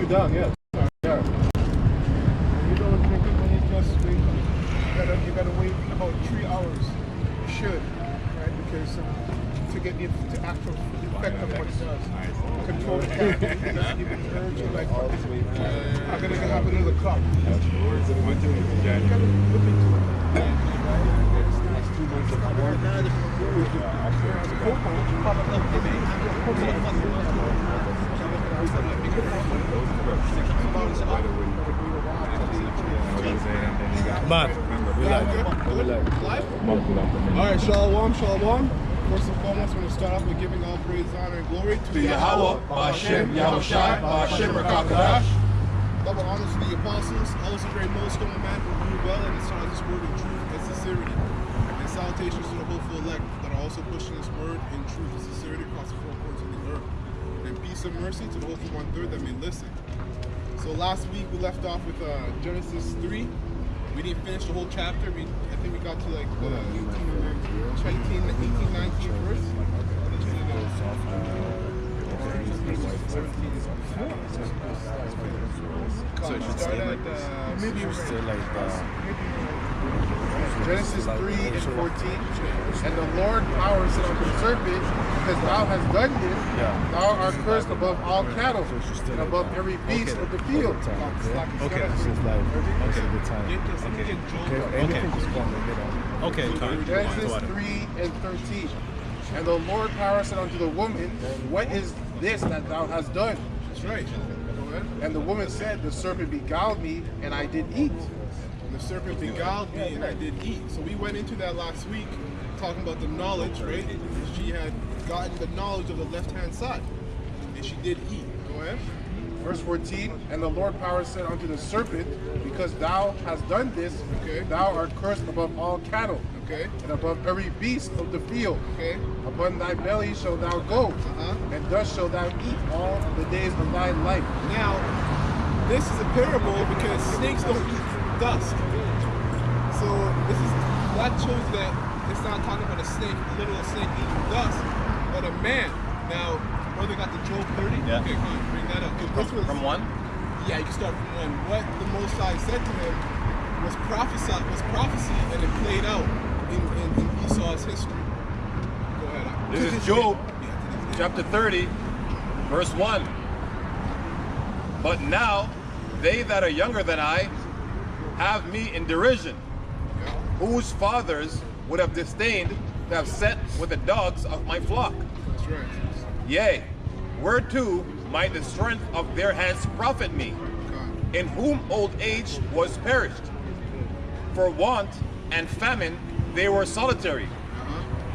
you down, yeah. Yeah. You don't drink it when you just wait. You gotta wait about 3 hours. You should, right? Because to get the actual effect of what it does. Control the caffeine, it doesn't give you the urge to like, I'm gonna have another cup. You gotta look into it. Man, Alright, Shalom, Shalom. First and foremost, we're going to start off with giving all praise, honor, and glory to Yahweh, Hashem, Yahushai, Hashem, Rakakadash. Double honors to the apostles, also great millstone man who grew well and has taught this word in truth and sincerity. And salutations to the hopeful elect that are also pushing this word in truth and sincerity across the four corners of the earth. And peace and mercy to the hopeful one-third that may listen. So last week we left off with Genesis 3. We didn't finish the whole chapter. I think we got to like the 18, 19 verse. So it should start at Genesis 3 and 14. And the Lord power said unto the serpent, because thou hast done this, thou art cursed above all cattle and above every beast of the field. okay, this is like, okay, good time. Okay, Genesis 3 and 13. And the Lord power said unto the woman, what is this that thou hast done? That's right. And the woman said, the serpent beguiled me, and I did eat. The serpent beguiled me, and I did eat. So we went into that last week, talking about the knowledge, right? She had gotten the knowledge of the left-hand side, and she did eat. Go ahead. Verse 14, and the Lord power said unto the serpent, because thou hast done this, thou art cursed above all cattle, and above every beast of the field. Upon thy belly shalt thou go, and thus shalt thou eat all the days of thy life. Now, this is a parable because snakes don't eat dust. So that shows that it's not talking about a snake, a literal snake eating dust, but a man. Now, brother got the Job 30? Yeah. Okay, come on, bring that up. From 1? Yeah, you can start from 1. What the Most High said to him was prophecy, and it played out in Esau's history. Go ahead. This is Job, chapter 30, verse 1. But now, they that are younger than I have me in derision, whose fathers would have disdained to have set with the dogs of my flock. That's right. Yea, whereto might the strength of their hands profit me, in whom old age was perished. For want and famine they were solitary,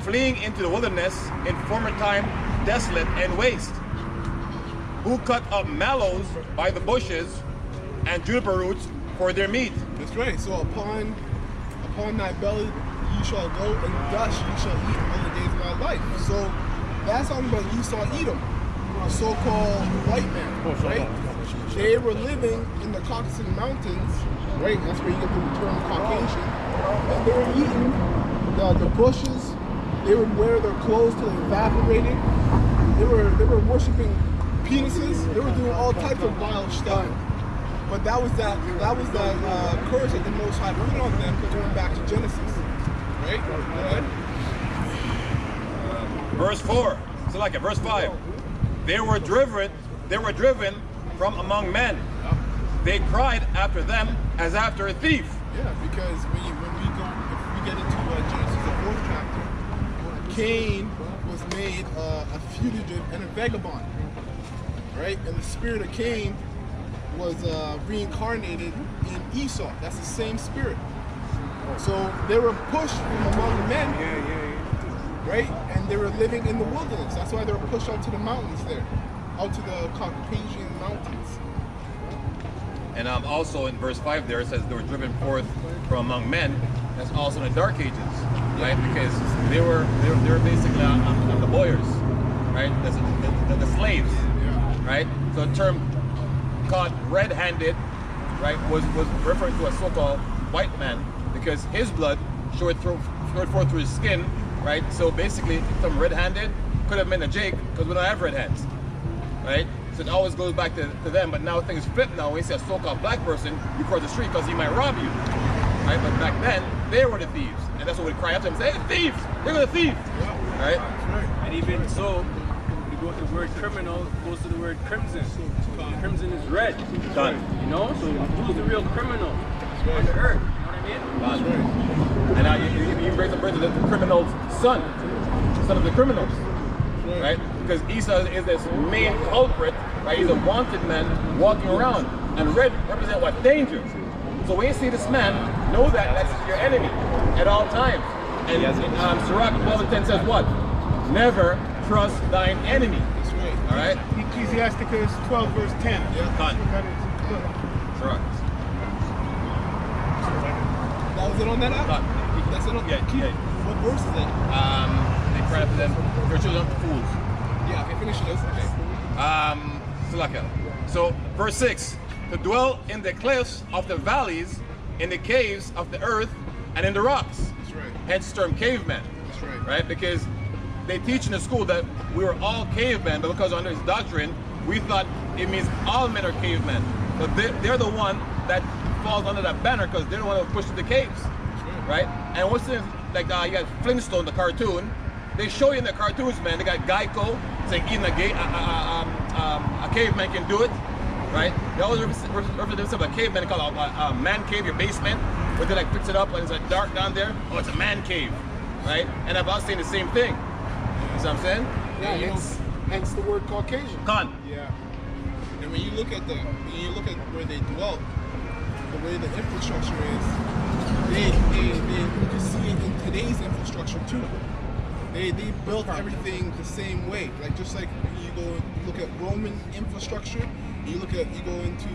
fleeing into the wilderness in former time desolate and waste, who cut up mallows by the bushes and juniper roots for their meat. That's right. So upon thy belly you shall go, and dust you shall eat all the days of thy life. So that's talking about Esau Edom, a so-called white man, right? They were living in the Caucasus Mountains, right? That's where you get the term Caucasian. And they were eating the bushes. They would wear their clothes till they evaporated. They were worshiping penises. They were doing all types of vile stuff. But that was that curse that the Most High put on them, going back to Genesis, right? Go ahead. Verse 4, so like it, verse 5. They were driven from among men. They cried after them as after a thief. Yeah, because if we get into Genesis, the 4th chapter, Cain was made a fugitive and a vagabond, right? And the spirit of Cain was reincarnated in Esau. That's the same spirit. So they were pushed from among men, right? And they were living in the wilderness. That's why they were pushed out to the mountains there, out to the Caucasian mountains. And also in verse 5 there it says they were driven forth from among men. That's also in the Dark Ages, right? Because they were basically on the boyars, right? The slaves, right? So the term called red-handed, right, was referring to a so-called white man because his blood showed forth through his skin, right? So basically, some red-handed could have meant a Jake because we don't have red hands, right? So it always goes back to them, but now things flip now. When you see a so-called black person, you cross the street because he might rob you. Right? But back then, they were the thieves. And that's what we cry after them, say, hey, thieves! They're gonna thieve! Right? And even so, we go to the word criminal, goes to the word crimson. Crimson is red. Done. You know? So who's the real criminal on the earth? You know what I mean? Done. And now you bring the criminal's son of the criminals. Right? Because Esau is this main culprit, right? He's a wanted man walking around. And red represents what? Danger. So when you see this man, know that that's your enemy at all times. And Sirach 12:10 says what? Never trust thine enemy. That's right. All right? Ecclesiasticus 12 verse 10. Done. Sirach. That was it on that app? Done. That's it on Yeah. What verse is it? They cry for them. Your children are fools. Yeah, okay, finish it. Okay. Salaka. So, verse 6. To dwell in the cliffs of the valleys, in the caves of the earth, and in the rocks. That's right. Hence term cavemen. That's right. Right? Because they teach in the school that we were all cavemen, but because under his doctrine, we thought it means all men are cavemen. But they're the one that falls under that banner because they're the one who pushed to the caves. Right? And what's the, like, you got Flintstone, the cartoon. They show you in the cartoons, man, they got Geico saying even a caveman can do it. Right? They always refer to themselves as a caveman, called a man cave, your basement, where they like fix it up and it's like dark down there. Oh, it's a man cave. Right? And I've also saying the same thing. You see what I'm saying? Yeah, hence the word Caucasian. Con. Yeah. And when you look at where they dwelt, the way the infrastructure is, you can see it in today's infrastructure too. They built everything the same way. Like just like you go look at Roman infrastructure, you go into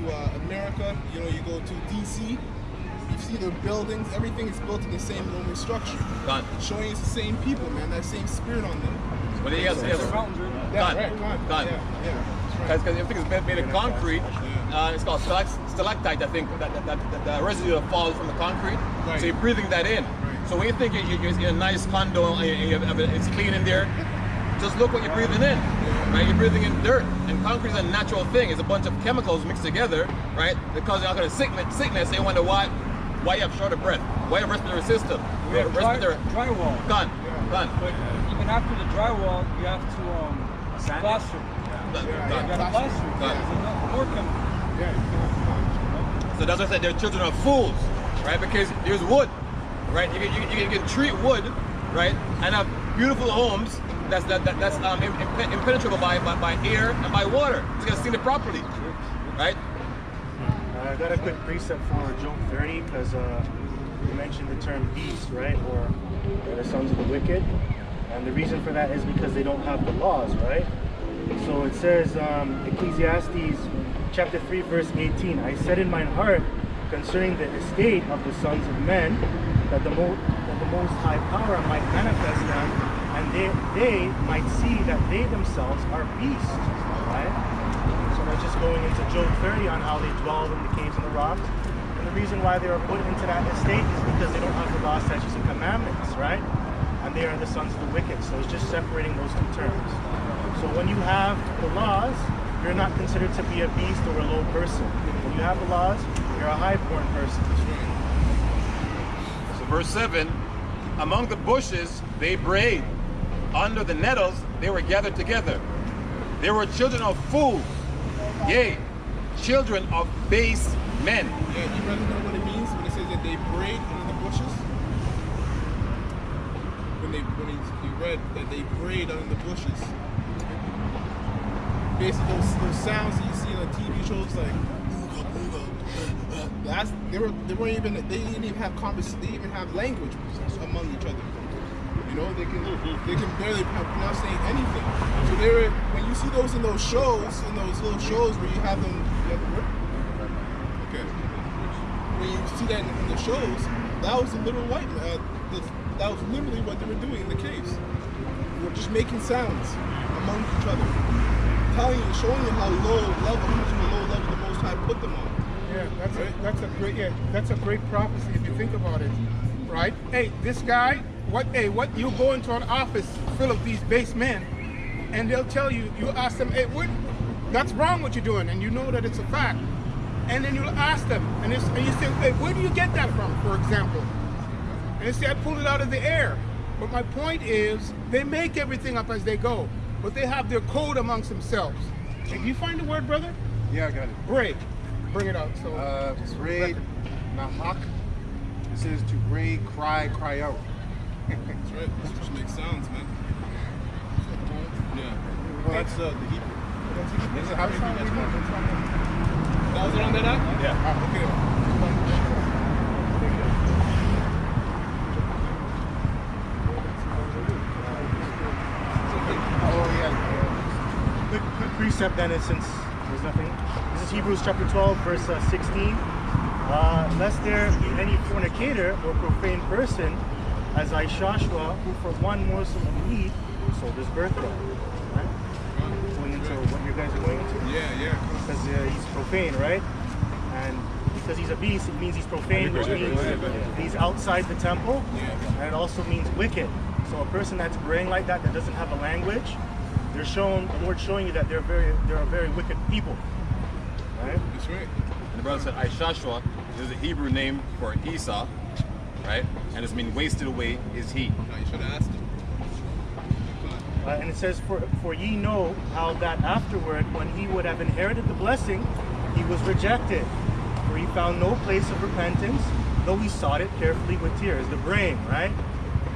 America, you go to DC, you see the buildings, everything is built in the same Roman structure. Done. Showing it's the same people, man, that same spirit on them. But he has That's done. Right. Done. Yeah. Because everything is made of concrete. It's called stalactite, I think, the residue that falls from the concrete. Right. So you're breathing that in. Right. So when you think you're in a nice condo and it's clean in there, just look what you're breathing in. Right? You're breathing in dirt. And concrete is a natural thing. It's a bunch of chemicals mixed together, right? That cause all kind of sickness. They wonder why you have shorter breath, why you have respiratory system. You have respiratory drywall. Done. But even after the drywall, you have to plaster. Done. You gotta plaster. Done. There's more chemicals. So that's why I said they're children of fools, right? Because there's wood, right? You can treat wood, right, and have beautiful homes that's impenetrable by air and by water. It's gonna seal it properly, right? I got a quick precept for Job 30 because you mentioned the term beast, right? Or the sons of the wicked. And the reason for that is because they don't have the laws, right? So it says, Ecclesiastes chapter 3, verse 18, I said in mine heart concerning the estate of the sons of men, that the Most High Power might manifest them, and they might see that they themselves are beasts, right? So we're just going into Job 30 on how they dwell in the caves and the rocks. And the reason why they were put into that estate is because they don't have the law, statutes, and commandments, right? And they are the sons of the wicked. So it's just separating those two terms. So when you have the laws, you're not considered to be a beast or a low person. When you have the laws, you're a high-born person. So verse 7, among the bushes they brayed, under the nettles they were gathered together. They were children of fools, yea, children of base men. Yeah, you rather know what it means when it says that they brayed under the bushes? When you read that they brayed under the bushes. Basically those sounds that you see on TV shows like they didn't even have conversation, they didn't even have language among each other. You know, they can barely pronounce anything. So when you see those in those shows, in those little shows where you have them, okay. When you see that in the shows, that was a little white man. That was literally what they were doing in the caves. They were just making sounds among each other, telling you, showing you how low level the Most High put them on. Yeah, that's a great prophecy if you think about it, right? Hey, this guy, what you go into an office full of these base men, and they'll tell you, you ask them, hey, that's wrong what you're doing, and you know that it's a fact. And then you'll ask them, and you say, hey, where do you get that from, for example? And they say, I pulled it out of the air. But my point is, they make everything up as they go, but they have their code amongst themselves. Can you find the word, brother? Yeah, I got it. Bray. Bring it out. So, Bray, nahak. This is to bray, cry, cry out. That's right. Which makes sounds, man. Yeah. Well, that's the Hebrew. This is how you do that. That was it on that app? Yeah. Okay. Oh, yeah. Quick precept then, since there's nothing. This is Hebrews chapter 12, verse 16. Lest there be any fornicator or profane person, as Joshua, who for one morsel of meat sold his birthright. Right? Going into what you guys are going into. Yeah. Because he's profane, right? And because he's a beast, it means he's profane, which means he's outside the temple. Yeah. And it also means wicked. So a person that's praying like that doesn't have a language, the Lord's showing you that they're a very wicked people. Right? That's right. And the brother said, Joshua is a Hebrew name for Esau, right? And it's mean wasted away is he. Now you should have asked him. And it says, for ye know how that afterward, when he would have inherited the blessing, he was rejected. For he found no place of repentance, though he sought it carefully with tears. The braying, right?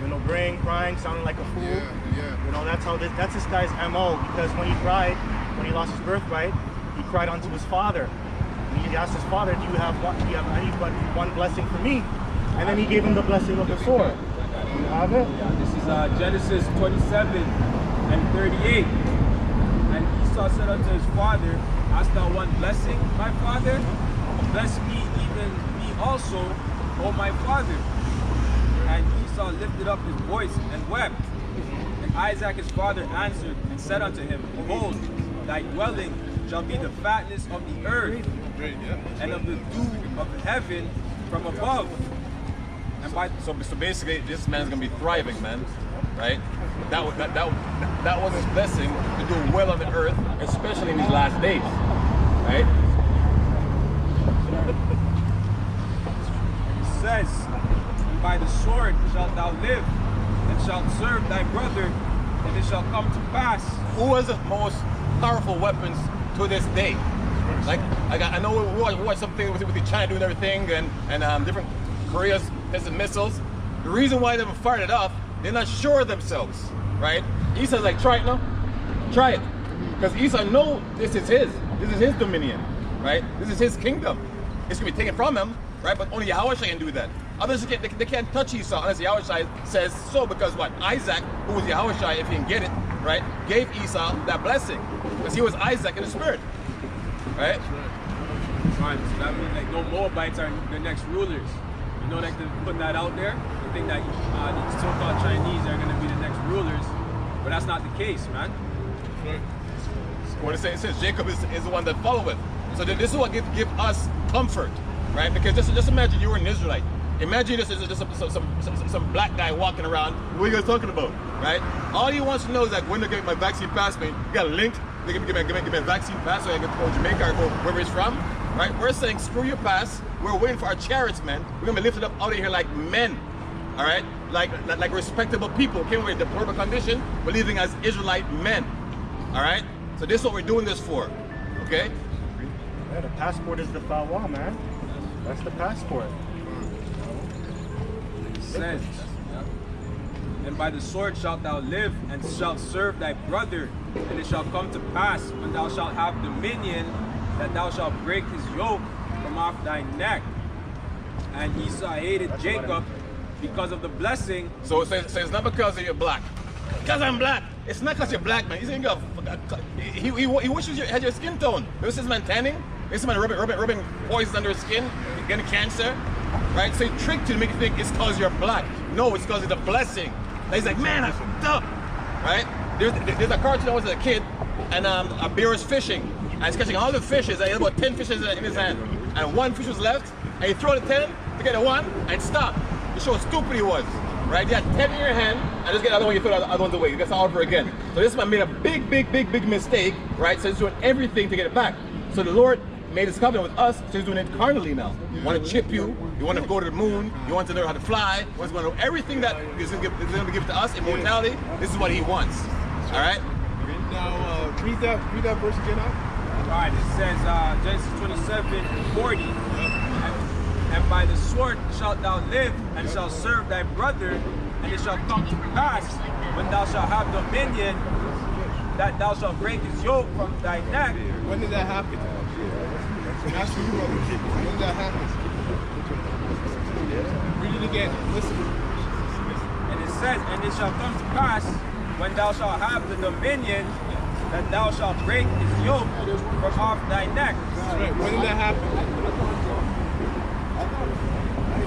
You know, braying, crying, sounding like a fool. Yeah. You know, that's this guy's MO, because when he cried, when he lost his birthright, he cried unto his father. And he asked his father, do you have any but one blessing for me? And then he gave him the blessing of the sword. You have it? Yeah, this is Genesis 27 and 38. And Esau said unto his father, hast thou one blessing, my father? Bless me, even me also, O my father. And Esau lifted up his voice and wept. And Isaac his father answered and said unto him, behold, thy dwelling shall be the fatness of the earth, and of the dew of heaven from above. And by So basically, this man is gonna be thriving, man, right? That was his blessing to do well on the earth, especially in these last days, right? it says, and by the sword shalt thou live, and shalt serve thy brother, and it shall come to pass. Who has the most powerful weapons to this day? Like I know we watch something with the China doing everything and different Korea's missing missiles. The reason why they haven't fired it off, they're not sure of themselves, right? Esau's like, try it now, try it, because Esau know this is his dominion, right? This is his kingdom. It's gonna be taken from him, right? But only Yahweh can do that. Others they can't touch Esau unless Yahweh says so, because what? Isaac, who was Yahweh, if he can get it, right, gave Esau that blessing because he was Isaac in the spirit, right? Right, so that means like no Moabites are the next rulers. You know, like they're putting that out there. They think that the so-called Chinese are going to be the next rulers, but that's not the case, man. What it says Jacob is the one that followeth. So this is what give us comfort, right? Because just imagine you were an Israelite. Imagine this is just some black guy walking around. What are you guys talking about, right? All he wants to know is that when they get my vaccine pass, you got a link. They give me a vaccine pass so I can go to Jamaica or go wherever he's from, right? We're saying screw your pass. We're waiting for our chariots, man. We're gonna be lifted up out of here like men, all right? Like respectable people. Came with a deplorable condition, but living as Israelite men, all right? So this is what we're doing this for, okay? Yeah, the passport is the fawa, man. That's the passport. It says, and by the sword shalt thou live, and shalt serve thy brother, and it shall come to pass when thou shalt have dominion, that thou shalt break his yoke from off thy neck. And Esau hated Jacob because of the blessing. So it's not because you're black. Because I'm black. It's not because you're black, man. He's thinking of, he wishes you had your skin tone. This is man tanning. This is man rubbing poison under his skin, getting cancer, right? So he tricked you to make you think it's because you're black. No, it's because of the blessing. And he's like, man, I fucked up, right? There's a cartoon I was as a kid, and a bear is fishing, and he's catching all the fishes, and he had about 10 fishes in his hand, and one fish was left, and he threw the 10 to get the one, and stop. To show how stupid he was. right? You had 10 in your hand, and just get the other one, you throw the other ones away. You get all over again. So this man made a big mistake, right? So he's doing everything to get it back. So the Lord made his covenant with us, so he's doing it carnally now. You want to chip you, you want to go to the moon, you want to learn how to fly, you want to know everything that is going to give to us, immortality. This is what he wants. All right? Now, read that verse again out. All right, it says Genesis 27:40. And by the sword shalt thou live, and shalt serve thy brother, and it shall come to pass, when thou shalt have dominion, that thou shalt break his yoke from thy neck. When did that happen? Ask you, brother. When did that happen? Read it again. Listen. And it says, and it shall come to pass, when thou shalt have the dominion, that thou shalt break his yoke from off thy neck. That's right. When did that happen?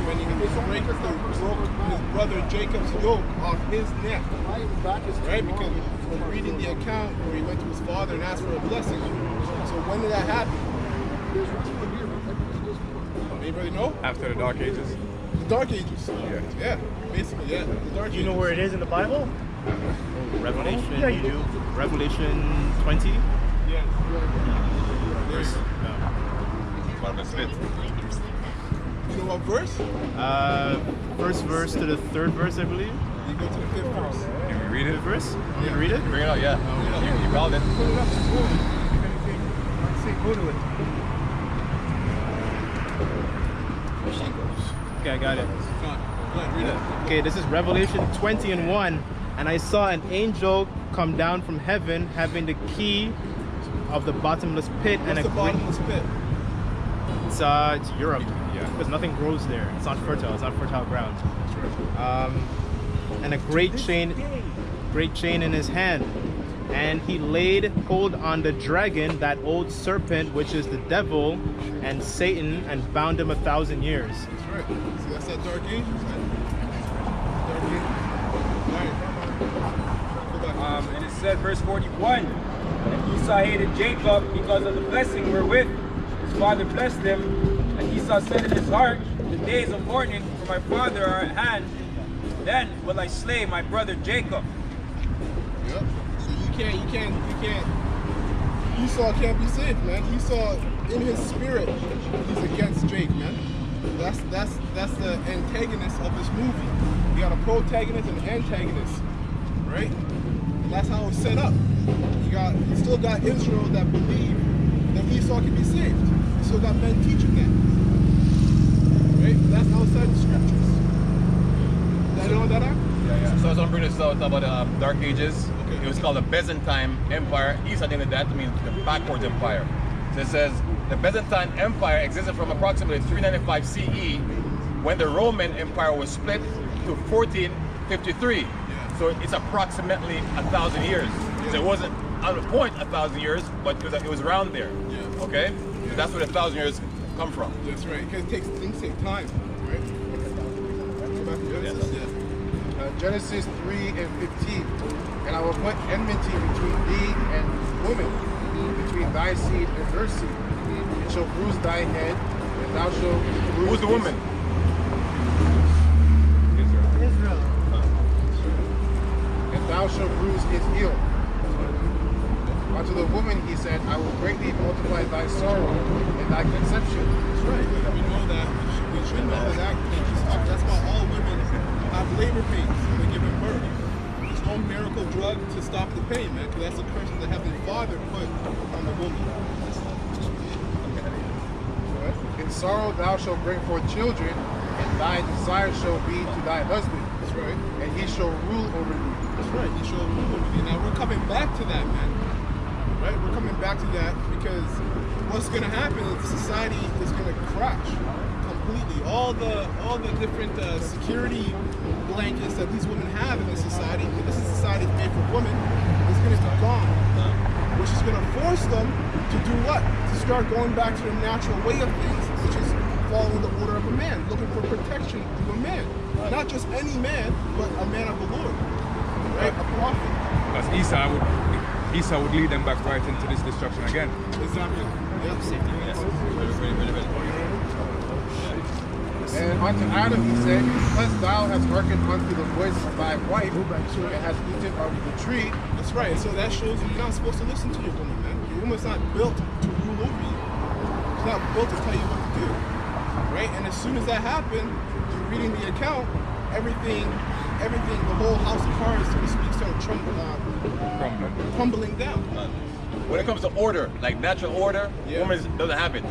When he broke his brother Jacob's yoke off his neck. Right? Because we're reading the account where he went to his father and asked for a blessing. So when did that happen? Anybody know? After the Dark Ages. The Dark Ages. Yeah. Basically, yeah. The Dark Ages. Do you know where it is in the Bible? Revelation, Yeah, you do. Revelation 20. Yeah. There's, What was it? you know what verse? First verse to the third verse, I believe. You go to the 5th verse. Can we read it? Verse? You can read it? Bring it out, yeah. You called it. Pull it up. Say, go to it. Okay, I got it. Go on, read it. Okay, this is Revelation 20:1. And I saw an angel come down from heaven, having the key of the bottomless pit and What's a the great. bottomless pit? It's Europe, because nothing grows there. It's not fertile. It's not fertile ground. And a great chain in his hand, and he laid hold on the dragon, that old serpent, which is the devil and Satan, and bound him 1,000 years. That's right. See, that's that Dark Ages, man. Dark Ages. All right. Go back. And it said, verse 41, and Esau hated Jacob because of the blessing wherewith his father blessed him. And Esau said in his heart, the days of mourning for my father are at hand. Then will I slay my brother Jacob. Yep. So you can't. Esau can't be saved, man. Esau, in his spirit, he's against Jake, man. That's the antagonist of this movie. You got a protagonist and an antagonist, right? And that's how it's set up. You still got Israel that believe that Esau can be saved. You still got men teaching that, right? That's outside the scriptures. That you know that? Yeah. So I was going to bring this out about Dark Ages. Okay. It was called the Byzantine Empire. Esau named that to mean the backwards empire. So it says the Byzantine Empire existed from approximately 395 CE when the Roman Empire was split to 1453. So it's approximately 1,000 years. So it wasn't on the point 1,000 years, but it was around there. Yeah. Okay? So that's where the 1,000 years come from. That's right. Because things take time, right? Go back to Genesis. Yeah. Genesis 3 and 15. And I will put enmity between thee and woman, between thy seed and her seed. It shall bruise thy head, and thou shalt bruise Who's the his- woman? Israel. And thou shalt bruise his heel. Unto the woman he said, I will greatly multiply thy sorrow and thy conception. That's right. We know that. We should know that. That's why all women have labor pains when they're giving birth. There's no miracle drug to stop the pain, man, because that's a curse that the Heavenly Father put on the woman. In sorrow thou shalt bring forth children, and thy desire shall be to thy husband, That's right. and he shall rule over thee. That's right. He showed me. Now we're coming back to that, man. Right? We're coming back to that because what's going to happen is society is going to crash completely. All the different security blankets that these women have in this society, and this is society made for women, is going to be gone. Which is going to force them to do what? To start going back to their natural way of things, which is following the order of a man, looking for protection through a man. Not just any man, but a man of the Lord. Right? A prophet. Because Esau would lead them back right into this destruction again. Exactly. Yep. And unto Adam he said, because thou hast hearkened unto the voice of thy wife, and hast eaten of the tree. That's right. So that shows you're not supposed to listen to your woman, man. Your woman's not built to rule over you. She's not built to tell you what to do. Right? And as soon as that happened, you're reading the account, everything, the whole house of cards, so to speak, started crumbling down. When it comes to order, like natural order, woman doesn't have it.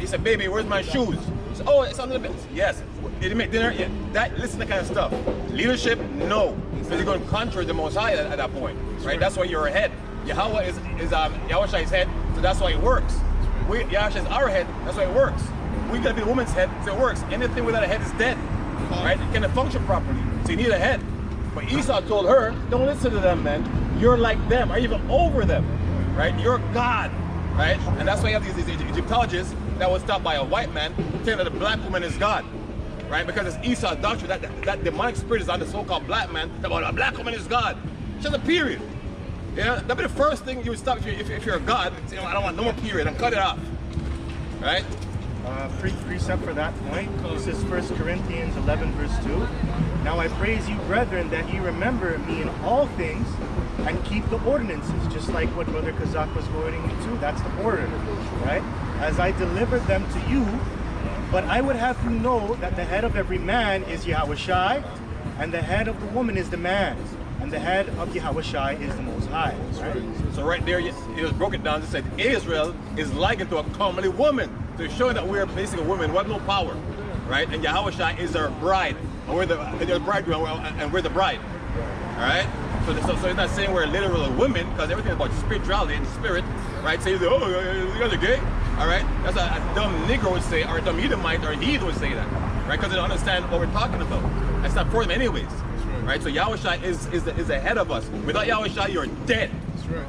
He said, baby, where's my shoes? He said, oh, it's on the bed. Yes. Did you make dinner? Yeah. Listen to that kind of stuff. Leadership, no. Because you're going to contrary the Most High at that point. Right? That's why you're ahead. Yahweh is Yahushai's head, so that's why it works. Yahushua is our head, that's why it works. We gotta be the woman's head, so it works. Anything without a head is dead. Right? It can't function properly. So you need a head. But Esau told her, don't listen to them, man. You're like them, or even over them. Right? You're God. Right? And that's why you have these Egyptologists that was stopped by a white man saying that the black woman is God. Right? Because it's Esau's doctrine, that demonic spirit is on the so-called black man, that a black woman is God. Just a period. Yeah? That'd be the first thing you would stop if you're a God. Say, oh, I don't want no more period, and cut it off. Right? Precept for that point. This is 1 Corinthians 11 verse 2. Now I praise you, brethren, that ye remember me in all things and keep the ordinances, just like what Brother Kazak was quoting you to. That's the order, right? As I delivered them to you, but I would have you know that the head of every man is Yahushai, and the head of the woman is the man, and the head of Yahushai is the Most High. Right? So right there, it was broken down. It said Israel is likened to a comely woman. So it's showing that we're basically women who have no power, right? And Yahushua is our bride, and we're the bridegroom, and we're the bride, all right? So it's not saying we're literal women, because everything is about spirituality and spirit, right? So you say, oh, you guys are gay, all right? That's a dumb Negro would say, or a dumb Edomite, or a Heathen would say that, right? Because they don't understand what we're talking about. That's not for them anyways, right? So Yahushua is ahead of us. Without Yahushua, you're dead. That's right.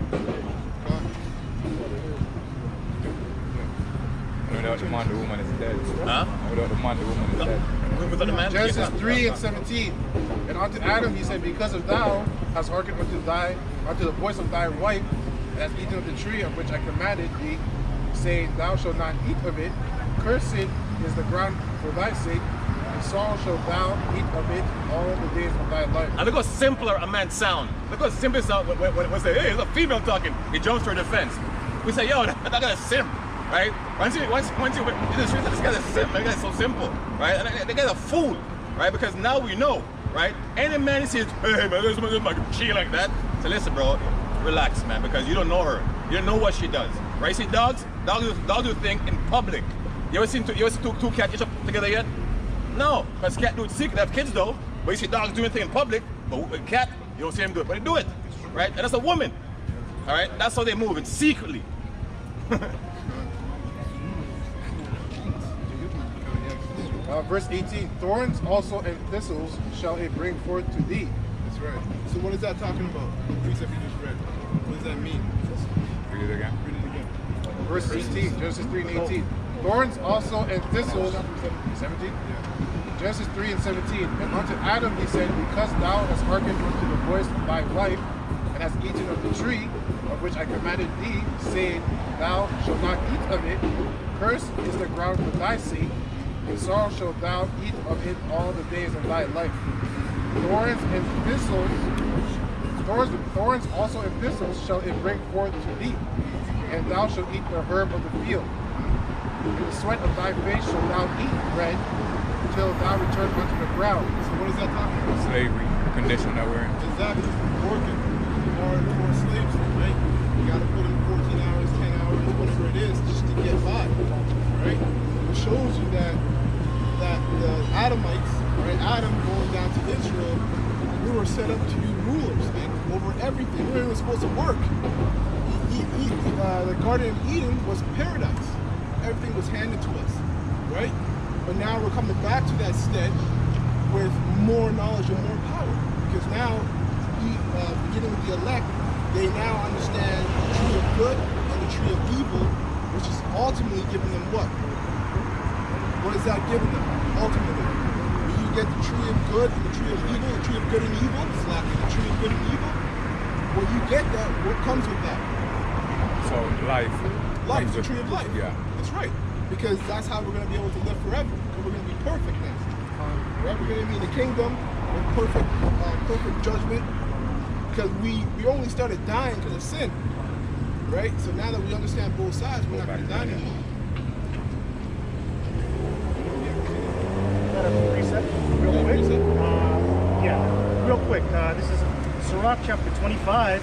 Without the man, the woman is dead. Huh? Without the man, the woman is dead. Without the man, Genesis 3 and 17. And unto Adam he said, because of thou hast hearkened unto the voice of thy wife, and hast eaten of the tree of which I commanded thee, saying, thou shalt not eat of it, cursed is the ground for thy sake, and sorrow shalt thou eat of it all the days of thy life. And look how simpler a man sound. Look how simple it sounds when we say, hey, it's a female talking. He jumps to her defense. We say, yo, that guy's simp. Right? Once you in the street, this guy's a simp, this guy's so simple, right? And the guy's a fool, right? Because now we know, right? Any man who says, hey man, there's my she like that. So listen, bro, relax, man, because you don't know her. You don't know what she does, right? See, dogs do things in public. You ever seen two cats each up together yet? No, because cats do it secret. They have kids though, but you see dogs doing things in public. But with a cat, you don't see them do it, but they do it, right? And that's a woman, all right? That's how they move, it secretly. Verse 18, thorns also and thistles shall it bring forth to thee. That's right. So what is that talking about? The precept you just read. What does that mean? Read it again. Read it again. Verse 18, Genesis 3 and 18. Thorns also and thistles, 17? Yeah. Genesis 3 and 17. And unto Adam he said, because thou hast hearkened unto the voice of thy wife, and hast eaten of the tree of which I commanded thee, saying, thou shalt not eat of it, cursed is the ground for thy sake, and sorrow shalt thou eat of it all the days of thy life. Thorns also and thistles shall it bring forth to thee, and thou shalt eat the herb of the field. In the sweat of thy face shalt thou eat bread, until thou return unto the ground. So what is that talking about? Slavery, condition that we're in. Exactly. Working. Or slaves, right? You gotta put in 14 hours, 10 hours, whatever it is, just to get by. Right? It shows you that the Adamites, right, Adam going down to Israel, we were set up to be rulers, man, over everything. We weren't even supposed to work. The Garden of Eden was paradise. Everything was handed to us, right? But now we're coming back to that stead with more knowledge and more power. Because now, beginning with the elect, they now understand the tree of good and the tree of evil, which is ultimately giving them what? What is that giving them? Ultimately, when you get the tree of good and the tree of evil, the tree of good and evil, the tree of good and evil, when you get that, what comes with that? So life. Life, the tree of life. Yeah. That's right. because that's how we're going to be able to live forever. Because we're going to be perfect now. Right? We're going to be in the kingdom with perfect judgment. Because we only started dying because of sin. Right? So now that we understand both sides, we're not going to die anymore. Got a precept real quick? Yeah, real quick. This is Sirach chapter 25,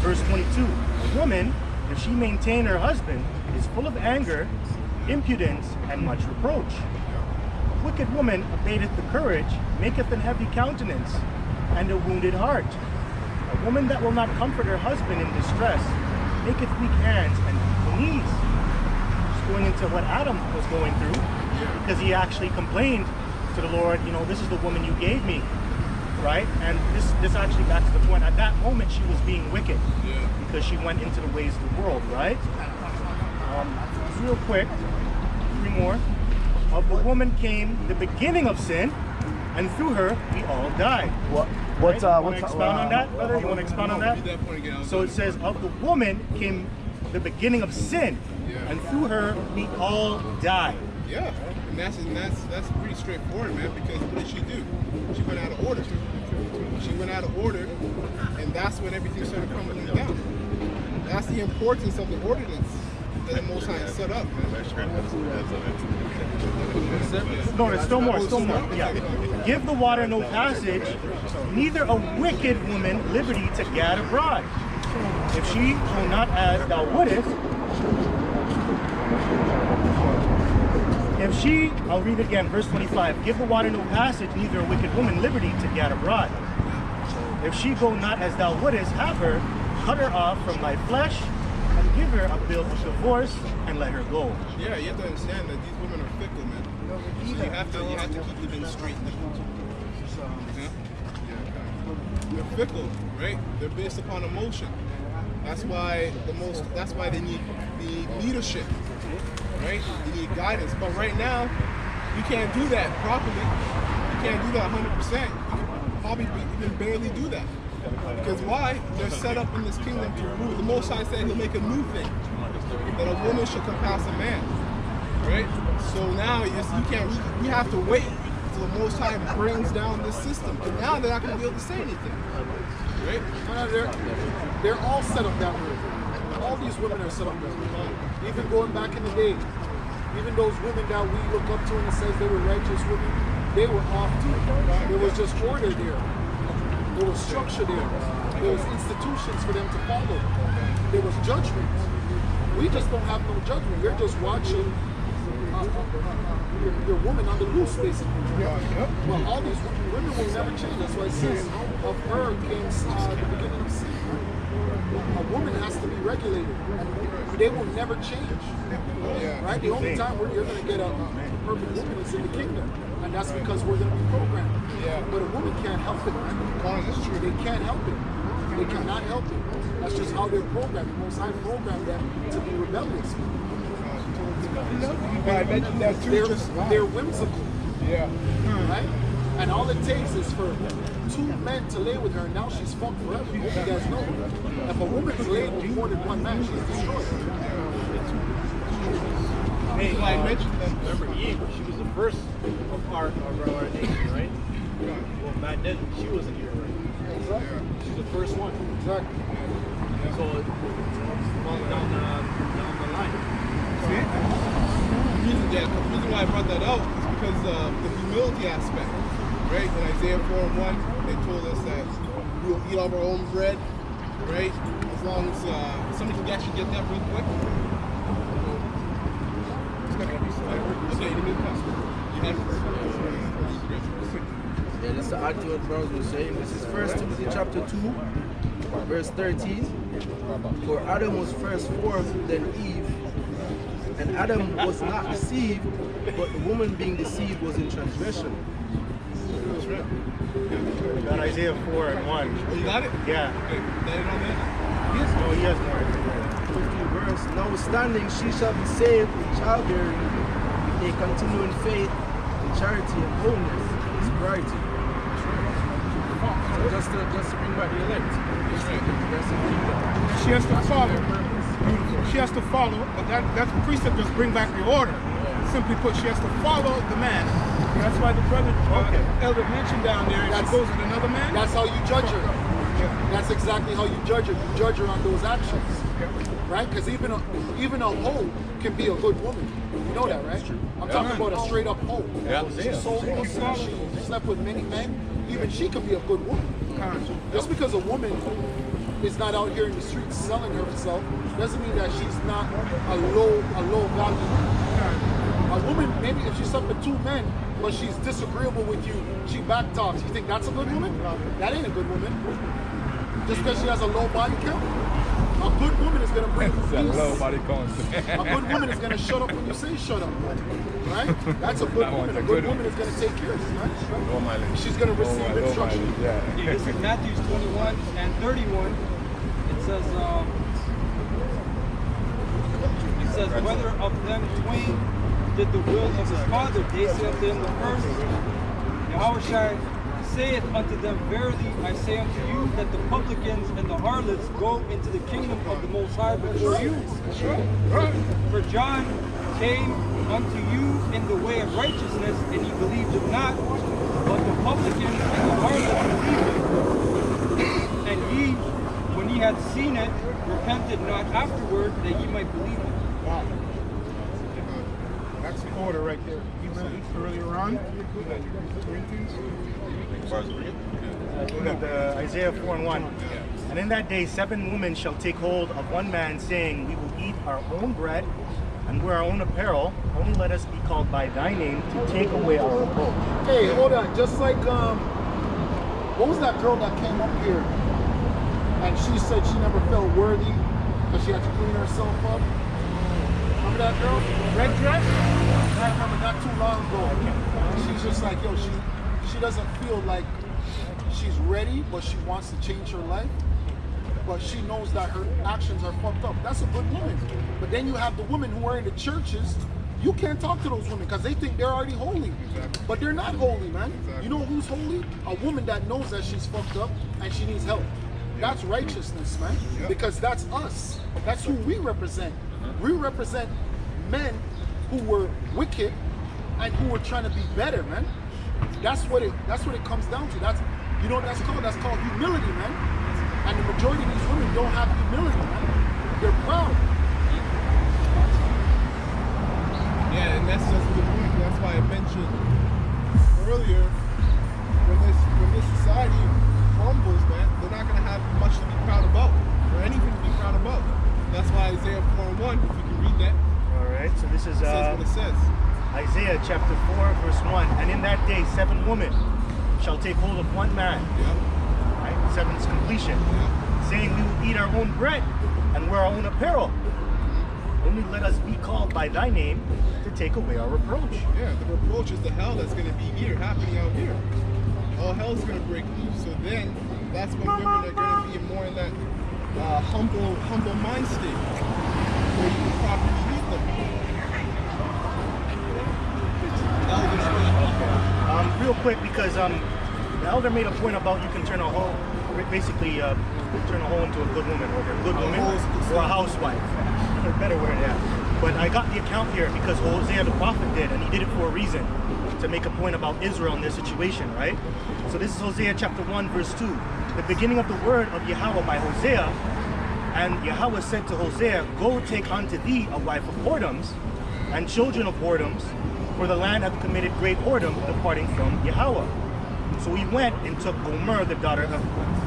verse 22. A woman, if she maintain her husband, is full of anger, impudence, and much reproach. A wicked woman abateth the courage, maketh an heavy countenance, and a wounded heart. A woman that will not comfort her husband in distress, maketh weak hands and feeble knees. Just going into what Adam was going through, because he actually complained to the Lord, you know, this is the woman you gave me, right? And this actually backs the point. At that moment, she was being wicked because she went into the ways of the world, right? Real quick, 3 more. Of the woman came the beginning of sin, and through her we all died. You want to expound on that, brother? You want to expound on that? So it says, of the woman came the beginning of sin, and through her we all died. Yeah, and that's pretty straightforward, man, because what did she do? She went out of order. She went out of order, and that's when everything started crumbling down. That's the importance of the ordinance that the Most High set up, man. No, there's still more, Yeah. Give the water no passage, neither a wicked woman liberty to gad abroad. If she go not as thou wouldest, if she, I'll read it again, verse 25, give the water no passage, neither a wicked woman liberty to gad abroad. If she go not as thou wouldest have her, cut her off from thy flesh, and give her a bill of divorce, and let her go. Yeah, you have to understand that these women are fickle, man. So you have to keep living straight. They're fickle, right? They're based upon emotion. That's why they need leadership, right? They need guidance. But right now, you can't do that properly. You can't do that 100%. You can probably even barely do that. Because why? They're set up in this kingdom to rule. The Most High said He'll make a new thing, that a woman should compass a man, right? So now we have to wait until the Most High brings down this system. And now they're not going to be able to say anything, right? They're all set up that way. All these women are set up that way. Even going back in the day, even those women that we look up to and it says they were righteous women, they were off too. There was just order there. There was structure there. There was institutions for them to follow. There was judgment. We just don't have no judgment. We're just watching your woman on the loose, basically. Well, all these women will never change. That's why it says of her came the beginning of sin. A woman has to be regulated. They will never change. Right? The only time you're going to get a perfect woman is in the kingdom. And that's because we're going to be programmed. But a woman can't help it. That's true. They can't help it. They cannot help it. That's just how they're programmed. The Most High programmed them to be rebellious. I mentioned that too. They're whimsical. Right? And all it takes is for 2 men to lay with her, and now she's fucked forever. You guys know. If a woman's laid with more than 1 man, she's destroyed. Hey, I mentioned that, remember Eve, she was the first of our nation, right? Well, back then, she wasn't here, right? Exactly. She's the first one. Exactly. So, falling down the line. See? The reason why I brought that out is because of the humility aspect, right? In Isaiah 4:1, they told us that we will eat of our own bread, right? As long as somebody can actually get that real quick. Okay, you need Yeah, this is add to what Browns was saying. This is 1 Timothy chapter 2, verse 13. For Adam was first formed, then Eve. And Adam was not deceived, but the woman being deceived was in transgression. That's right. We got Isaiah 4:1. You got it? Yeah. Okay, that it on there? Yes. No, he has more. 15th verse. Notwithstanding, she shall be saved in childbearing if they continue in faith, in charity, and holiness, and sobriety. So just to bring back the elect. She has to follow. She has to follow, but that precept just bring back the order. simply put, she has to follow the man. That's why the brother elder mentioned down there, if she goes with another man. That's how you judge her. That's exactly how you judge her. You judge her on those actions, right? Because even a hoe can be a good woman. You know that, right? I'm talking about a straight up hoe. Yeah. She sold pussy, she slept with many men. Even she can be a good woman. Just because a woman is not out here in the streets selling herself doesn't mean that she's not a low value woman. A woman, maybe if she slept with 2 men, but she's disagreeable with you, she backtalks. You think that's a good woman? That ain't a good woman. Just because she has a low body count. A good woman is gonna bring you peace. Low body count. A good woman is gonna shut up when you say shut up. Right? That's a good woman. A good woman is gonna take care of you, right? She's gonna receive instruction. Yeah. This is Matthew 21 and 31. It says, whether of them twain did the will of his father, they say unto him the first. Yahushua saith unto them, verily I say unto you, that the publicans and the harlots go into the kingdom of the Most High before you. For John came unto you in the way of righteousness, and ye believed him not, but the publicans and the harlots believed him. And ye, when ye had seen it, repented not afterward, that ye might believe it. Wow. That's the order right there. Even earlier on, Corinthians. Look at Isaiah 4:1. And in that day 7 women shall take hold of one man, saying, we will eat our own bread and wear our own apparel. Only let us be called by thy name to take away our reproach. Hey, hold on. Just like, what was that girl that came up here and she said she never felt worthy because she had to clean herself up? Remember that girl? Red dress? I remember not too long ago. She's just like, yo, she doesn't feel like she's ready, but she wants to change her life. But she knows that her actions are fucked up. That's a good woman. But then you have the women who are in the churches. You can't talk to those women because they think they're already holy. But they're not holy, man. You know who's holy? A woman that knows that she's fucked up and she needs help. That's righteousness, man. Because that's us. That's who we represent. We represent men who were wicked and who were trying to be better, man. That's what it comes down to. That's, you know what that's called? That's called humility, man. And the majority of these women don't have humility, man. They're proud. Yeah, and that's just the point. That's why I mentioned earlier, when this society crumbles, man, they're not gonna have much to be proud about, or anything to be proud about. That's why Isaiah 4:1, if you can read that. All right, so this is says what it says. Isaiah chapter 4, verse 1. And in that day 7 women shall take hold of one man. Right? 7's completion. Saying, we will eat our own bread and wear our own apparel. Only let us be called by thy name to take away our reproach. Yeah, the reproach is the hell that's going to be here, happening out here. All hell's going to break loose. So then, that's when women are going to be more in that humble mind state, where you can properly lead them. Real quick, because the elder made a point about you can turn a hoe, basically turn a hoe into a good woman, or a good woman, or a housewife. A better word, yeah. But I got the account here because Hosea the prophet did, and he did it for a reason, to make a point about Israel and their situation, right? So this is Hosea chapter 1, verse 2. The beginning of the word of Yahweh by Hosea, and Yahweh said to Hosea, go take unto thee a wife of whoredoms, and children of whoredoms, for the land hath committed great whoredom, departing from Yahweh. So he went and took Gomer, the daughter of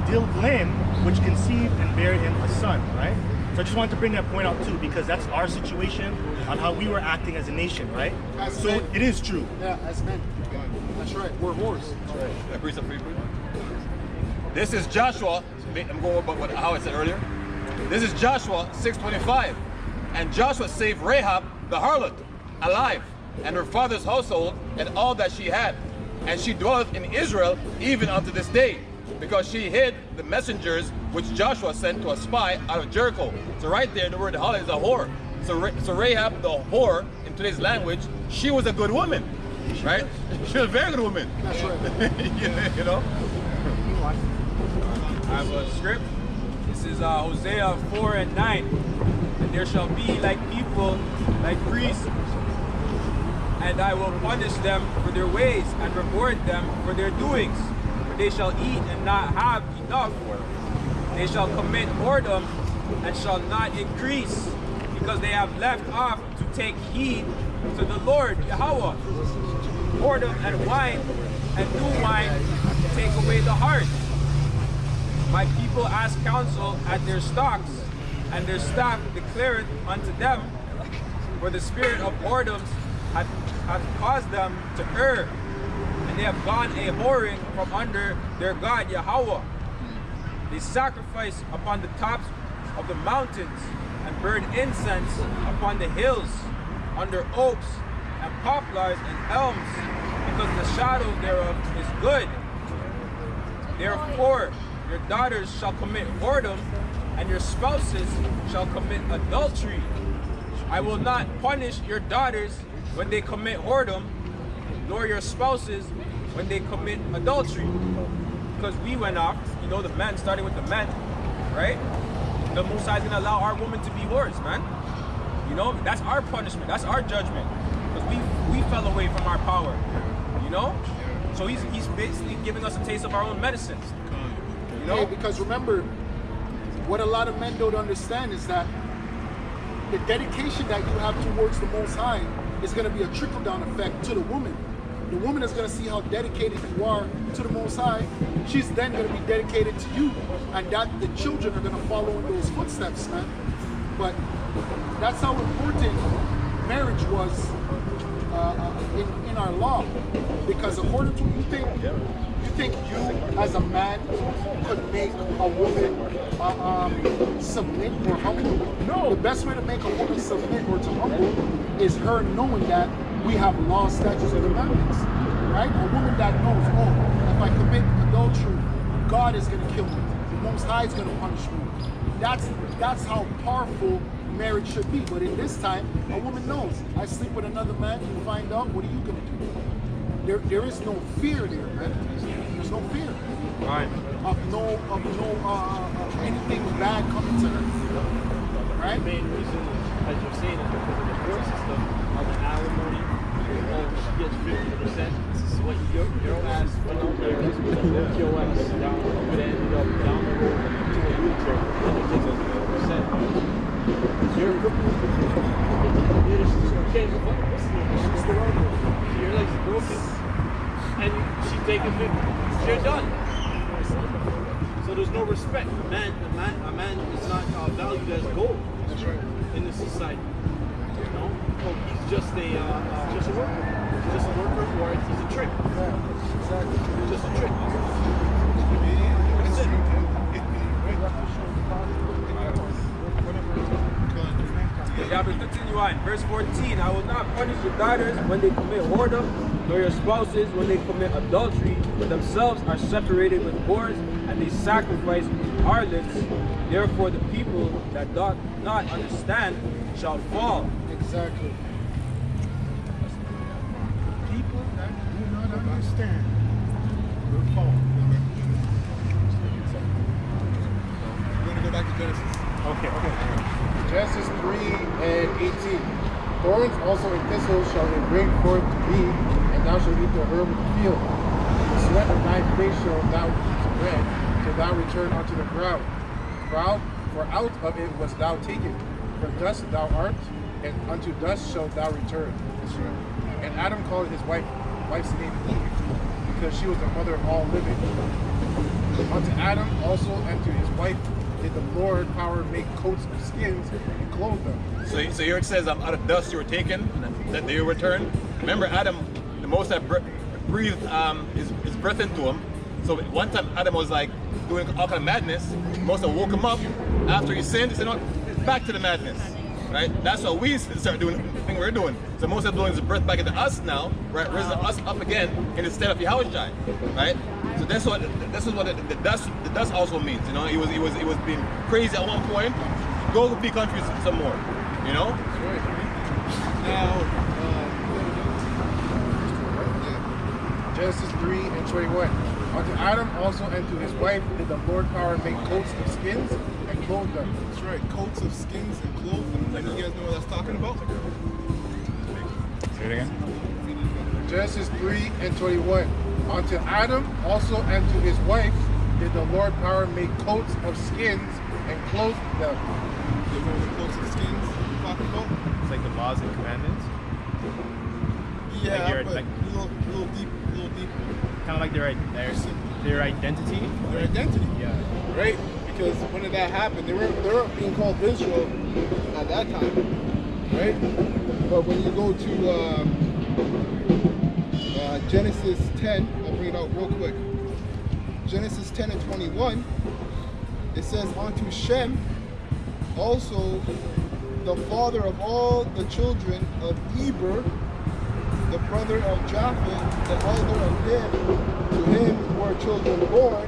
Dilglaim, which conceived and bare him a son, right? So I just wanted to bring that point out too, because that's our situation on how we were acting as a nation, right? As so men. it is true. Yeah, as men. That's right. We're whores. That's right. This is Joshua. I'm going by how I said earlier. This is Joshua 6:25. And Joshua saved Rahab the harlot alive, and her father's household, and all that she had. And she dwelleth in Israel even unto this day, because she hid the messengers which Joshua sent to a spy out of Jericho. So right there, the word harlot is a whore. So Rahab, the whore, in today's language, she was a good woman, right? She was a very good woman. That's right. You know? I have a script. This is Hosea 4:9. And there shall be like people, like priests, and I will punish them for their ways and reward them for their doings. For they shall eat and not have enough. They shall commit whoredom and shall not increase, because they have left off to take heed to the Lord Yahweh. Whoredom and wine and new wine take away the heart. My people ask counsel at their stocks, and their staff declareth unto them, for the spirit of whoredoms hath caused them to err, and they have gone a whoring from under their God Yahweh. They sacrifice upon the tops of the mountains, and burn incense upon the hills, under oaks and poplars and elms, because the shadow thereof is good. Therefore your daughters shall commit whoredom, and your spouses shall commit adultery. I will not punish your daughters when they commit whoredom, nor your spouses when they commit adultery. Because we went off, you know, the men, starting with the men, right? The Most High is going to allow our women to be whores, man. You know, that's our punishment, that's our judgment. Because we fell away from our power, you know? So he's basically giving us a taste of our own medicines. You know? Yeah, because remember, what a lot of men don't understand is that the dedication that you have towards the Most High is going to be a trickle-down effect to the woman. The woman is going to see how dedicated you are to the Most High. She's then going to be dedicated to you, and that the children are going to follow in those footsteps, man. But that's how important marriage was in our law, because according to you think you as a man could make a woman submit or humble? No. The best way to make a woman submit or to humble is her knowing that we have laws, statutes, and commandments, right? A woman that knows, oh, if I commit adultery, God is going to kill me. The Most High is going to punish me. That's how powerful marriage should be. But in this time, a woman knows, I sleep with another man, you find out, what are you going to do? There is no fear there, man. There's no fear. Right. Of anything bad coming to her. Right? The main reason, as you're saying, is because of the court system, on the alimony, she gets 50%. What your ass went out there is your ass down, but ended up down the road to a wheelchair, and you take 50%. You're your legs are broken, and she taking 50. You're done. So there's no respect. A man is not valued as gold. That's right. In this society. You know, he's just a worker. He's just a worker, or he's a trick. Yeah, exactly. He's just a trick. That's it. Yeah, but continue on. Verse 14, I will not punish your daughters when they commit whoredom, nor your spouses when they commit adultery, but themselves are separated with whores, and they sacrifice harlots. Therefore the people that do not understand shall fall. Exactly. People that do not understand will fall. We're going to go back to Genesis. Okay. Genesis 3 and 18. Thorns also and thistles shall they bring forth to thee, and thou shalt eat the herb of the field. The sweat of thy face shalt thou eat to bread, till thou return unto the ground. For out of it wast thou taken. For dust thou art, and unto dust shalt thou return. And Adam called his wife's name Eve, because she was the mother of all living. Unto Adam also and to his wife did the Lord power make coats of skins and clothe them. So here it says, out of dust you were taken, that they return. Remember, Adam, the Most High breathed his breath into him. So one time Adam was like doing all kind of madness. Most High woke him up after he sinned. He said, no, back to the madness. Right? That's what we start doing, the thing we're doing. So Most High blowing his breath back into us now, right? Raising us up again in the stead of Yahushua, right? So that's what the dust also means. You know, he was being crazy at one point. Go to be countries some more. You know. Now, Genesis 3 and 21. Unto Adam also and to his wife did the Lord power make coats of skins and clothe them. that's right. Coats of skins and clothes them. Like, you guys know what that's talking about? Say it again. Genesis 3 and 21. Unto Adam also and to his wife did the Lord power make coats of skins and clothe them. You know the coats of skins you're talking about? It's like the laws and commandments. Yeah, Like but a little deep. Kind of like their identity. Their identity. Yeah. Right? Because when did that happen? They weren't being called Israel at that time. Right? But when you go to Genesis 10, I'll bring it out real quick. Genesis 10 and 21, it says, unto Shem, also the father of all the children of Eber, the brother of Japheth, the elder of him, to him were children born.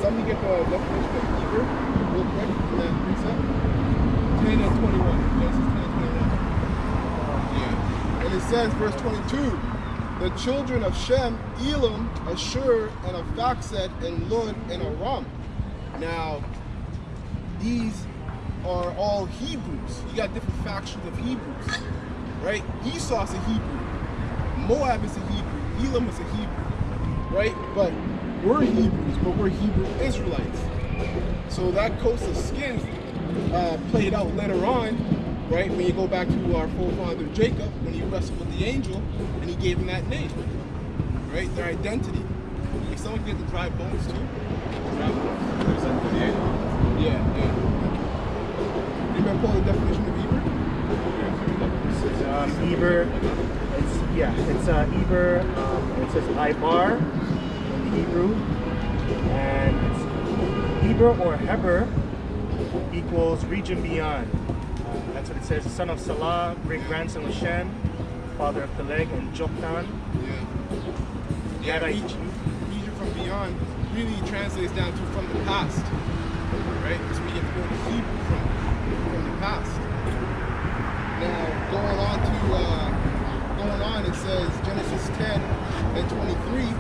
Somebody get the definition of Eber real quick in that precept. 10 and 21. Genesis 10 and 21. Yeah. And it says, verse 22, the children of Shem, Elam, Ashur, and Aphaxad, and Lud, and Aram. Now, these are all Hebrews. You got different factions of Hebrews, right? Esau's a Hebrew. Moab is a Hebrew. Elam is a Hebrew, right? But we're Hebrews, but we're Hebrew Israelites. So that coat of skins played out later on, right? When you go back to our forefather Jacob, when he wrestled with the angel, and he gave him that name, right? Their identity. Like someone get the dry bones too. Dry bones. Yeah. Anybody pull the definition of Eber? Eber. It's Eber. It says Ibar in the Hebrew, and it's Eber or Heber equals region beyond. That's what it says. The son of Salah, great grandson of Shem, father of Peleg and Joktan. Yeah, region from beyond really translates down to from the past, right? So we get to go to Hebrew from the past. Now going on, it says Genesis 10 and 23,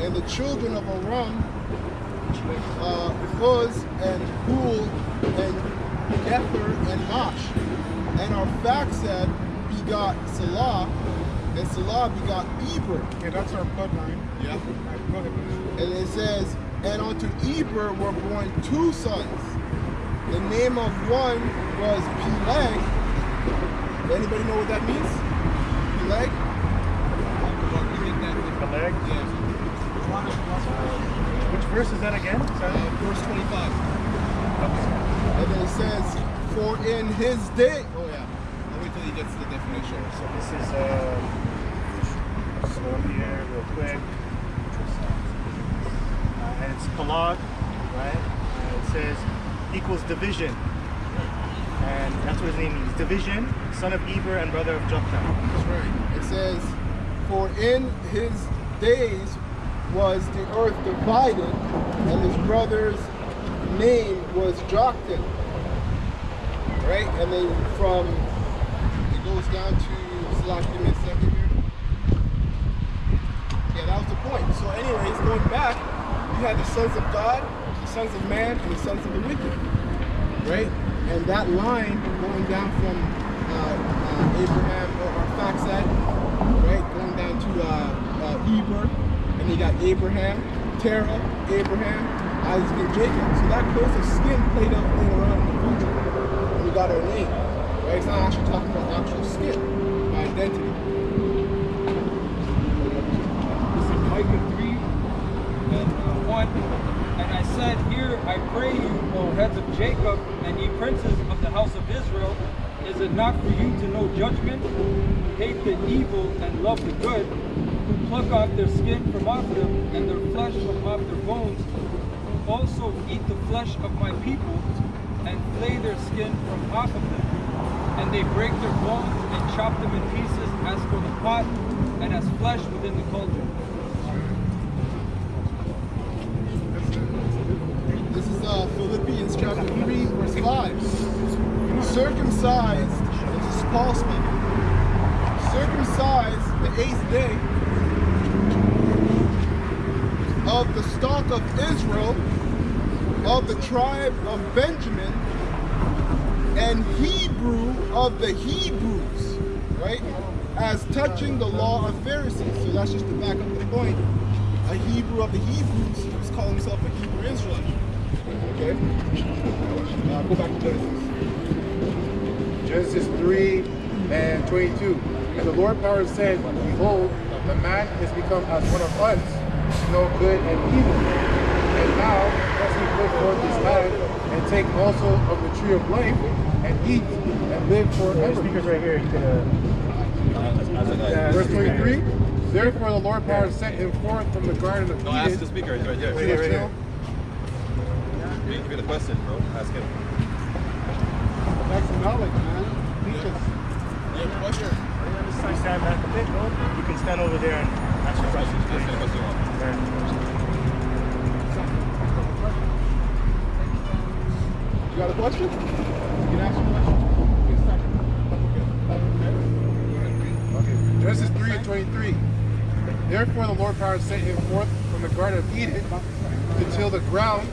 and the children of Aram, Uz and Hul and Gether and Nosh, and Arphaxad begot Salah, and Salah begot Eber. Okay, that's our bloodline. Yeah. Go ahead. And it says, and unto Eber were born two sons. The name of one was Peleg. Anybody know what that means? Peleg? Peleg? Yeah. Which verse is that again? Verse 25. Okay. And then it says, for in his day. Oh yeah. I'll wait till he gets to the definition. So this is slow here real quick. And it's Peleg, right? And it says equals division. And that's what his name means. Division, son of Eber and brother of Joktan. That's right. It says, for in his days was the earth divided, and his brother's name was Joktan. Right? And then it goes down to, give me a second here. Yeah, that was the point. So anyways, going back, you had the sons of God, the sons of man, and the sons of the wicked. Right? And that line going down from Abraham or Arphaxad, right? Going down to Eber, and you got Abraham, Terah, Abraham, Isaac, and Jacob. So that close of skin played out later on in the future. And we got our name, right? It's not actually talking about actual skin, my identity. This is Micah 3 and 1. And I said, here I pray you, O heads of Jacob, and ye princes of the house of Israel, is it not for you to know judgment, who hate the evil and love the good, who pluck off their skin from off them, and their flesh from off their bones, who also eat the flesh of my people, and flay their skin from off of them, and they break their bones and chop them in pieces as for the pot, and as flesh within the cauldron. This is Philippians chapter 3, verse 5. Circumcised, this is Paul speaking, circumcised the 8th day of the stock of Israel, of the tribe of Benjamin, and Hebrew of the Hebrews, right? as touching the law of Pharisees. So that's just to back up the point. A Hebrew of the Hebrews was calling himself a Hebrew Israelite. Okay? Go back to Genesis 3 and 22. And the Lord power said, behold, the man is become as one of us, to know good and evil. And now does he put forth his hand and take also of the tree of life and eat and live forever. Speakers right here. You can. Verse 23. Therefore the Lord power sent him forth from the garden of Eden. No, ask the speaker. He's right there. Right here. Give me the question, bro. Ask him. That's knowledge, man. Teach us. Yeah, what's your... Stand back a bit, bro. You can stand over there and ask your questions. Ask any question you want. You got a question? You can ask your question. Okay. Genesis 3 and 23. Therefore the Lord power sent him forth from the garden of Eden to till the ground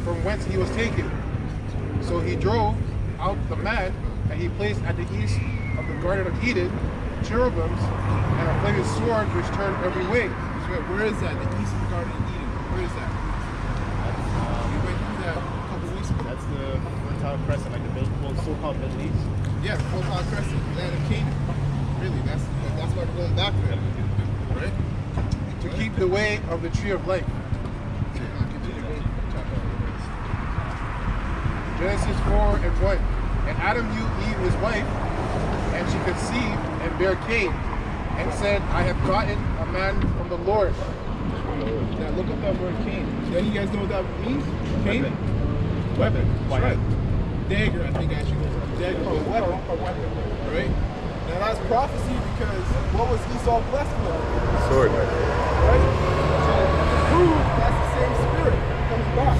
from whence he was taken. So he drove out the man, and he placed at the east of the garden of Eden cherubims and a flaming sword which turned every way. Where is that? The east of the garden of Eden. Where is that? We went through that a couple weeks ago. That's the Fertile Crescent, like the so-called Middle East. Yeah, Fertile Crescent, land of Canaan. Really, that's why we're going back there, right? To keep the way of the tree of life. Genesis 4 and 1. And Adam knew Eve his wife, and she conceived and bare Cain, and said, I have gotten a man from the Lord. Now look up that word Cain. Then you guys know what that means? Cain? Weapon. That's right. Dagger, I think actually was a dagger. Or weapon. Right? Now that's prophecy because what was Esau blessed with? Sword. Right? So to prove that's the same spirit that comes back.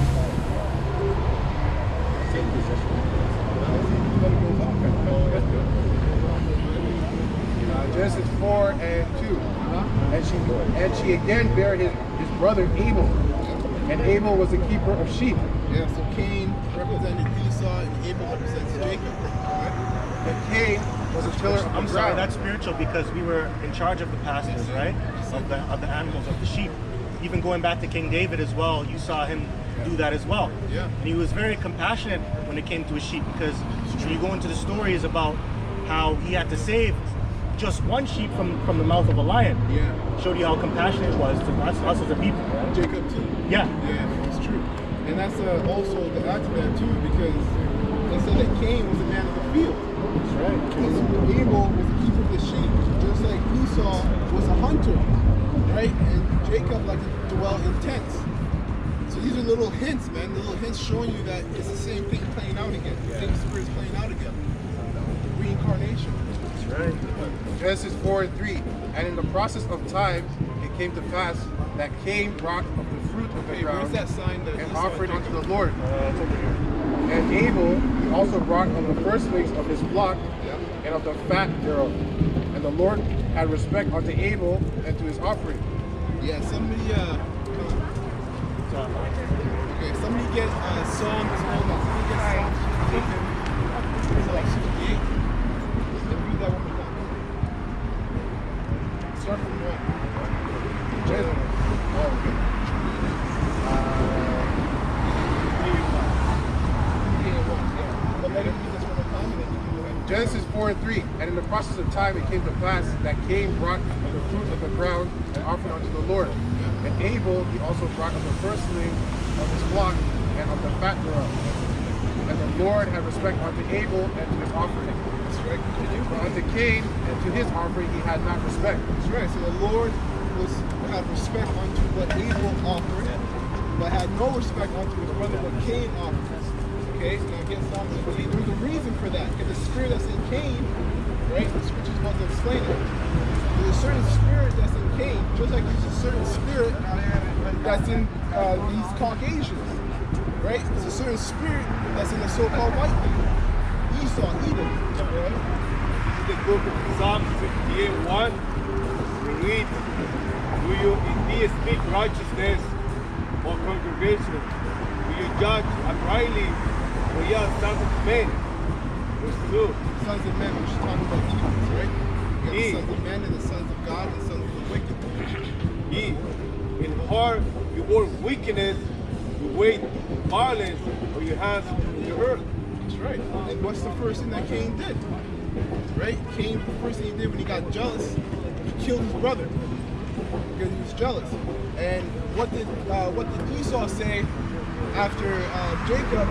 Genesis 4 and 2. And she again bare his brother Abel. And Abel was a keeper of sheep. Yeah, so Cain represented Esau and Abel represents Jacob. Right? And Cain was a tiller of the I'm sorry, ground. that's spiritual because we were in charge of the pastures, right? Of the animals, of the sheep. Even going back to King David as well, you saw him do that as well. Yeah. And he was very compassionate when it came to his sheep because when you go into the stories about how he had to save just one sheep from the mouth of a lion. Yeah. Showed you how compassionate it was to us as a people. Right? Jacob too. Yeah. Yeah, it's true. And that's also the act of that too because they said that Cain was a man of the field. That's right. Abel was a keeper of the sheep, just like Esau was a hunter, right? And Jacob liked to dwell in tents. So these are little hints, man. Little hints showing you that it's the same thing playing out again. The same spirit is playing out again. Reincarnation. That's right. Genesis 4 and 3. And in the process of time, it came to pass that Cain brought of the fruit of the ground where's that sign that and Esau offered took? unto the Lord. It's over here. And Abel he also brought of the firstlings of his flock and of the fat thereof. And the Lord had respect unto Abel and to his offering. Yeah, somebody okay, somebody get Psalms, hold on, somebody get Psalms 68. And read that one more time. Start from one. Genesis 4 and 3. And in the process of time it came to pass that Cain brought of the fruit of the ground and offered unto the Lord. And Abel he also brought of the firstling of his flock and of the fat thereof. And the Lord had respect unto Abel and to his offering. But unto Cain and to his offering he had not respect. That's right. So the Lord had respect unto what Abel offered, but had no respect unto his brother what Cain offered. Okay, so now get Psalms 58. There's a reason for that. Because the spirit that's in Cain, right? The scripture's about to explain it. There's a certain spirit that's in Cain, just like there's a certain spirit that's in these Caucasians, right? There's a certain spirit that's in the so-called white people. Esau, Edom, right? The book of Psalm 58:1, we read, do you indeed speak righteousness, O congregation? Do you judge uprightly, for ye are sons of men? Verse 2. Sons of men, which is talking about demons, right? got the sons of men and the sons of God and the sons of the wicked. In heart you work wickedness, you wait violence, or you have the earth. That's right. And what's the first thing that Cain did? Right? Cain, the first thing he did when he got jealous, he killed his brother because he was jealous. And what did Esau say after Jacob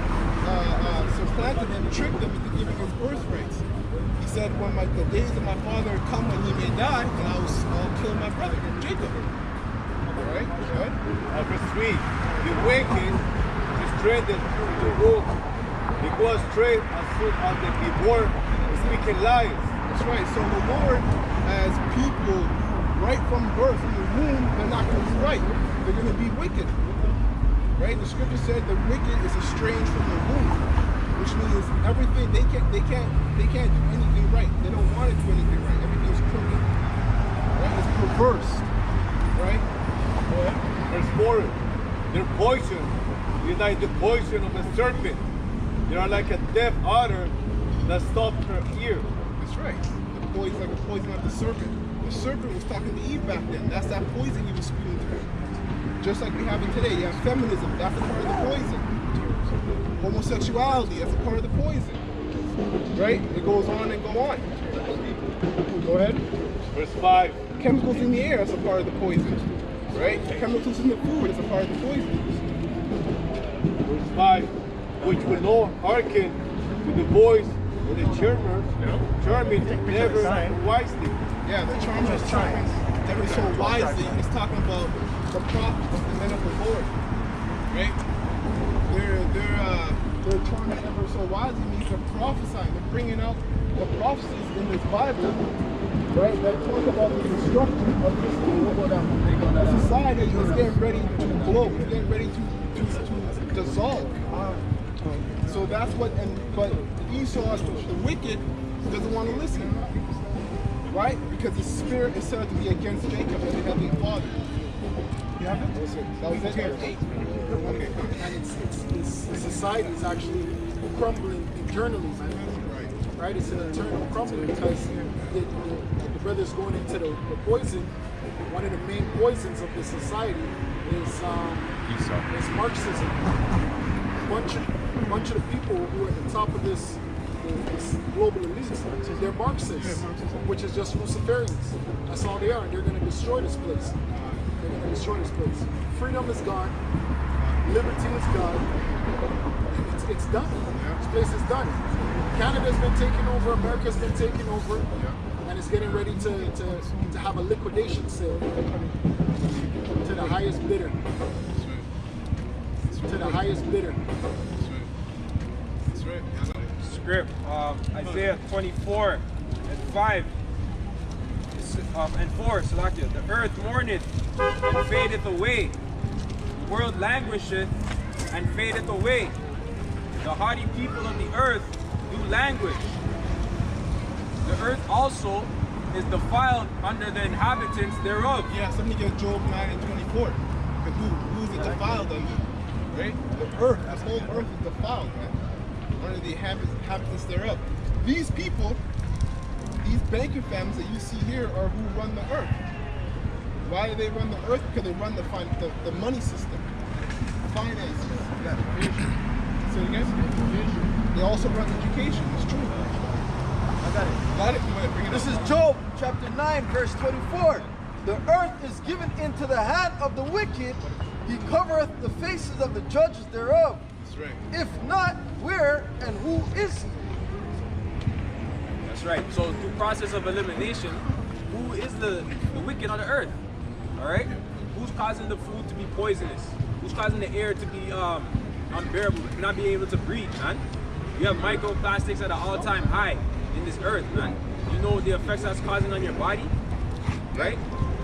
supplanted him, tricked him into giving his birthrights? He said, when the days of my father come when he may die, then I'll kill my brother, Jacob. All right? Good. Verse 3, the wicked is strengthened to walk because straight as soon as they be born, speaking lies. That's right. So the Lord, as people right from birth, from the womb, they're not going to be right. They're going to be wicked. Right? The scripture said the wicked is estranged from the womb, which means everything they can't do anything right. They don't want to do anything right. Everything is crooked. Right? It's perverse. Right? Verse 4, their poison is like the poison of a serpent. They are like a deaf otter that stopped her ear. That's right. The poison, like the poison of the serpent. The serpent was talking to Eve back then. That's that poison he was spewing through. Just like we have it today. You have feminism. That's a part of the poison. Homosexuality. That's a part of the poison. Right? It goes on and go on. Go ahead. Verse 5. Chemicals in the air. That's a part of the poison. Right? Chemicals in the food. That's a part of the poison. Verse 5. Which will not hearken to the voice of the charmer, charming never wisely. Yeah, the charmer charming never so wisely. It's talking about the prophets, the men of the Lord. Right? They're charming ever so wisely means they're prophesying. They're bringing out the prophecies in this Bible, right? That talk about the destruction of this society is getting ready to blow. It's getting ready to dissolve. So that's what, but Esau, the wicked, doesn't want to listen, right? Because his spirit is said to be against Jacob, the heavenly father. You have it? That was it. Okay. And it's society is actually crumbling internally, man. Right? It's an internal crumbling because the brother's going into the poison. One of the main poisons of the society is Marxism. A bunch of the people who are at the top of this global elite, they're Marxists, which is just Luciferians. That's all they are. They're going to destroy this place. They're going to destroy this place. Freedom is gone. Liberty is gone. It's done. This place is done. Canada's been taken over. America's been taken over. And it's getting ready to have a liquidation sale to the highest bidder. To the highest bidder. That's right. Script, Isaiah 24 and 5 and 4, Salakia. The earth mourneth and fadeth away. The world languisheth and fadeth away. The haughty people of the earth do languish. The earth also is defiled under the inhabitants thereof. Yeah, somebody get Job 9 and 24. Who is it defiled under? Right? The earth, this whole earth is defiled, man. Under the inhabitants thereof. These people, these banking families that you see here are who run the earth. Why do they run the earth? Because they run the money system, finances. So you guys, they also run education. It's true. I got it. Got it? You want to bring it This up? is Job chapter 9, verse 24. The earth is given into the hand of the wicked. He covereth the faces of the judges thereof. That's right. If not, where and who is he? That's right. So through process of elimination, who is the wicked on the earth? All right? Who's causing the food to be poisonous? Who's causing the air to be unbearable, not being able to breathe, man? You have microplastics at an all-time high in this earth, man. You know the effects that's causing on your body, right?